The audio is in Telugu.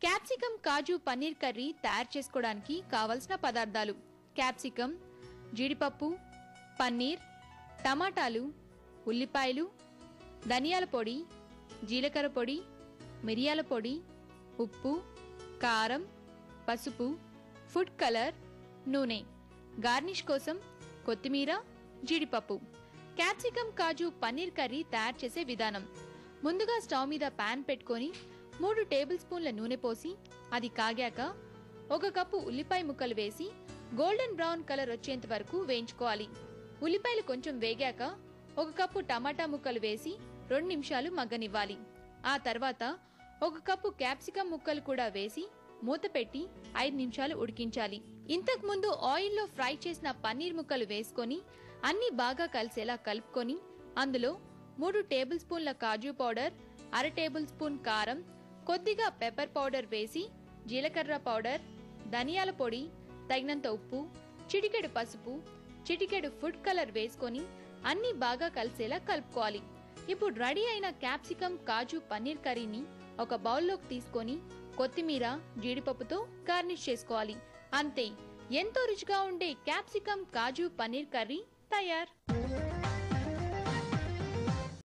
క్యాప్సికమ్ కాజు పన్నీర్ కర్రీ తయారు చేసుకోవడానికి కావలసిన పదార్థాలు: క్యాప్సికమ్, జీడిపప్పు, పన్నీర్, టమాటాలు, ఉల్లిపాయలు, ధనియాల పొడి, జీలకర్ర పొడి, మిరియాల పొడి, ఉప్పు, కారం, పసుపు, ఫుడ్ కలర్, నూనె. గార్నిష్ కోసం కొత్తిమీర, జీడిపప్పు. క్యాప్సికమ్ కాజు పన్నీర్ కర్రీ తయారు చేసే విధానం: ముందుగా స్టవ్ మీద పాన్ పెట్టుకొని 3 టేబుల్ స్పూన్ల నూనె పోసి అది కాగాక 1 కప్పు ఉల్లిపాయ ముక్కలు వేసి గోల్డెన్ బ్రౌన్ కలర్ వచ్చేంత వరకు వేయించుకోవాలి. ఉల్లిపాయలు కొంచెం వేగాక 1 కప్పు టమాటా ముక్కలు వేసి 2 నిమిషాలు మగ్గనివ్వాలి. ఆ తర్వాత 1 కప్పు క్యాప్సికమ్ ముక్కలు కూడా వేసి మూత పెట్టి 5 నిమిషాలు ఉడికించాలి. ఇంతకు ముందు ఆయిల్లో ఫ్రై చేసిన పన్నీర్ ముక్కలు వేసుకొని అన్ని బాగా కలిసేలా కలుపుకొని అందులో 3 టేబుల్ స్పూన్ల కాజు పౌడర్, 1/2 టేబుల్ స్పూన్ కారం, కొద్దిగా పెప్పర్ పౌడర్ వేసి జీలకర్ర పౌడర్, ధనియాల పొడి, తగినంత ఉప్పు, చిటికెడు పసుపు, చిటికెడు ఫుడ్ కలర్ వేసుకొని అన్ని బాగా కలిసేలా కలుపుకోవాలి. ఇప్పుడు రెడీ అయిన క్యాప్సికమ్ కాజు పన్నీర్ కర్రీని ఒక బౌల్లోకి తీసుకొని కొత్తిమీర, జీడిపప్పుతో గార్నిష్ చేసుకోవాలి. అంతే, ఎంతో రుచిగా ఉండే క్యాప్సికమ్ కాజు పన్నీర్ కర్రీ తయారు.